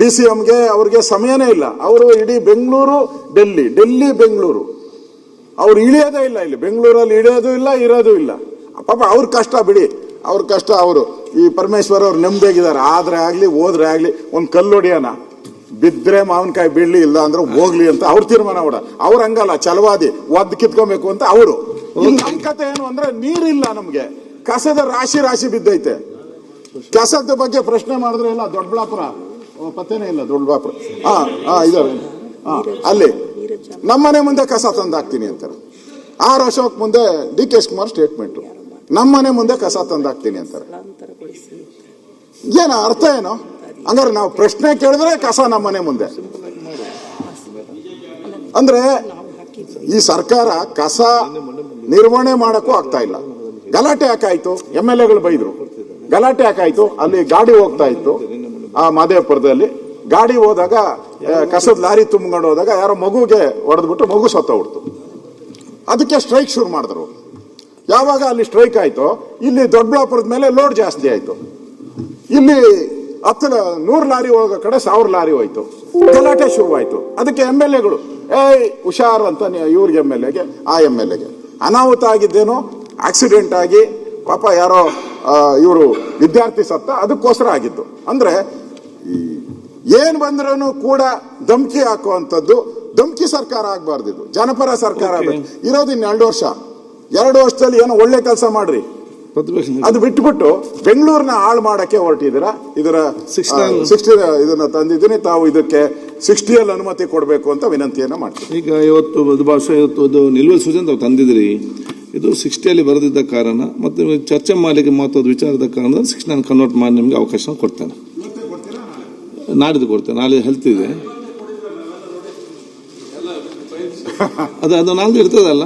DCMಗೆ ಅವ್ರಿಗೆ ಸಮಯನೇ ಇಲ್ಲ. ಅವರು ಇಡೀ ಬೆಂಗಳೂರು ಡೆಲ್ಲಿ, ಡೆಲ್ಲಿ ಬೆಂಗಳೂರು, ಅವ್ರು ಇಳಿಯೋದೇ ಇಲ್ಲ. ಇಲ್ಲಿ ಬೆಂಗಳೂರಲ್ಲಿ ಇಳಿಯೋದು ಇಲ್ಲ, ಇರೋದು ಇಲ್ಲ. ಪಾಪ ಅವ್ರ ಕಷ್ಟ ಬಿಡಿ, ಅವ್ರ ಕಷ್ಟ. ಅವರು ಈ ಪರಮೇಶ್ವರ್ ಅವ್ರು ನೆಮ್ಮದಿಯಾಗಿದ್ದಾರೆ. ಆದ್ರೆ ಆಗ್ಲಿ ಹೋದ್ರೆ ಆಗ್ಲಿ ಒಂದ್ ಕಲ್ಲೊಡಿಯೋಣ, ಬಿದ್ರೆ ಮಾವಿನಕಾಯಿ ಬೀಳ್ಲಿ, ಇಲ್ಲ ಅಂದ್ರೆ ಹೋಗ್ಲಿ ಅಂತ ಅವ್ರ ತೀರ್ಮಾನ ಮಾಡ. ಅವ್ರ ಹಂಗಲ್ಲ, ಛಲವಾದಿ ಒದ್ದು ಕಿತ್ಕೊಬೇಕು ಅಂತ ಅವರು. ನಮ್ ಕತೆ ಏನು ಅಂದ್ರೆ ನೀರಿಲ್ಲ, ನಮ್ಗೆ ಕಸದ ರಾಶಿ ರಾಶಿ ಬಿದ್ದೈತೆ. ಕಸದ ಬಗ್ಗೆ ಪ್ರಶ್ನೆ ಮಾಡಿದ್ರೆ ಇಲ್ಲ, ದೊಡ್ಡಬಳ್ಳಾಪುರ ಪತ್ತೇನೇ ಇಲ್ಲ. ದೊಡ್ಡಬಳ್ಳಾಪುರ ಇದಾರೆ, ಅಲ್ಲಿ ನಮ್ಮನೆ ಮುಂದೆ ಕಸ ತಂದು ಹಾಕ್ತೀನಿ ಅಂತಾರೆ. ಆರ್ ಅಶೋಕ್ ಮುಂದೆ DK ಶಿವಕುಮಾರ್ ಸ್ಟೇಟ್ಮೆಂಟ್, ನಮ್ಮನೆ ಮುಂದೆ ಕಸ ತಂದು ಹಾಕ್ತೀನಿ ಅಂತಾರೆ. ಏನ ಅರ್ಥ ಏನು? ಹಂಗಾರೆ ನಾವು ಪ್ರಶ್ನೆ ಕೇಳಿದ್ರೆ ಕಸ ನಮ್ಮನೆ ಮುಂದೆ ಅಂದ್ರೆ ಈ ಸರ್ಕಾರ ಕಸ ನಿರ್ವಹಣೆ ಮಾಡಕ್ಕೂ ಆಗ್ತಾ ಇಲ್ಲ. ಗಲಾಟೆ ಯಾಕಾಯ್ತು? MLAಗಳು ಬೈದ್ರು. ಗಲಾಟೆ ಯಾಕಾಯ್ತು? ಅಲ್ಲಿ ಗಾಡಿ ಹೋಗ್ತಾ ಇತ್ತು ಆ ಮಾದೇವಪುರದಲ್ಲಿ. ಗಾಡಿ ಹೋದಾಗ ಕಸದ ಲಾರಿ ತುಂಬಿಕೊಂಡು ಹೋದಾಗ ಯಾರೋ ಮಗುಗೆ ಹೊಡೆದ್ಬಿಟ್ಟು ಮಗು ಸತ್ತೋಗ್ಬಿಡ್ತು. ಅದಕ್ಕೆ ಸ್ಟ್ರೈಕ್ ಶುರು ಮಾಡಿದ್ರು. ಯಾವಾಗ ಅಲ್ಲಿ ಸ್ಟ್ರೈಕ್ ಆಯ್ತು, ಇಲ್ಲಿ ದೊಡ್ಡಬಳ್ಳಾಪುರದ ಮೇಲೆ ಲೋಡ್ ಜಾಸ್ತಿ ಆಯ್ತು. ಇಲ್ಲಿ 100 ಲಾರಿ ಹೋಗೋ ಕಡೆ 1000 ಲಾರಿ ಹೋಯ್ತು. ಗಲಾಟೆ ಶುರುವಾಯ್ತು. ಅದಕ್ಕೆ MLAಗಳು ಹುಷಾರ್ ಅಂತ ಇವ್ರಿಗೆ MLAಗೆ ಆ MLAಗೆ ಅನಾಹುತ ಆಗಿದ್ದೇನೋ, ಆಕ್ಸಿಡೆಂಟ್ ಆಗಿ ಪಾಪ ಯಾರೋ ಇವರು ವಿದ್ಯಾರ್ಥಿ ಸತ್ತ, ಅದಕ್ಕೋಸ್ಕರ ಆಗಿತ್ತು. ಅಂದ್ರೆ ಏನ್ ಬಂದ್ರೂ ಕೂಡ ಧಮಕಿ ಹಾಕುವಂಥದ್ದು. ಧಮಕಿ ಸರ್ಕಾರ ಆಗ್ಬಾರ್ದಿದ್ದು, ಜನಪರ ಸರ್ಕಾರ ಇರೋದು ಇನ್ನು 2 ವರ್ಷ. 2 ವರ್ಷದಲ್ಲಿ ಏನೋ ಒಳ್ಳೆ ಕೆಲಸ ಮಾಡ್ರಿ, ಅದು ಬಿಟ್ಬಿಟ್ಟು ಬೆಂಗಳೂರಿನ ಹಾಳು ಮಾಡಕ್ಕೆ ಹೊರಟಿದ್ದೀರಾ. ಇದರ 60 ಇದನ್ನ ತಂದಿದ್ದೀನಿ, ತಾವು ಇದಕ್ಕೆ 60 ಅನುಮತಿ ಕೊಡಬೇಕು ಅಂತ ವಿನಂತಿಯನ್ನ ಮಾಡ್ತೀವಿ. ಈಗ ಇವತ್ತು ನಿಲುವಳಿ ಸೂಚನೆ ತಾವು ತಂದಿದ್ರಿ, ಇದು 60 ಬರೆದಿದ್ದ ಕಾರಣ ಮತ್ತು ಚರ್ಚೆ ಮಾಡಲಿಕ್ಕೆ ಮಹತ್ವದ ವಿಚಾರದ ಕಾರಣ 60 ಕನ್ವರ್ಟ್ ಮಾಡಿ ನಿಮ್ಗೆ ಅವಕಾಶ ಕೊಡ್ತೇನೆ. ನಾಡಿದ್ದು ಕೊಡ್ತೇನೆ. ನಾಳೆ ಹೆಲ್ತ್ ಇದೆ, ಅದು ನಾಲ್ಕು ಇರ್ತದಲ್ಲ.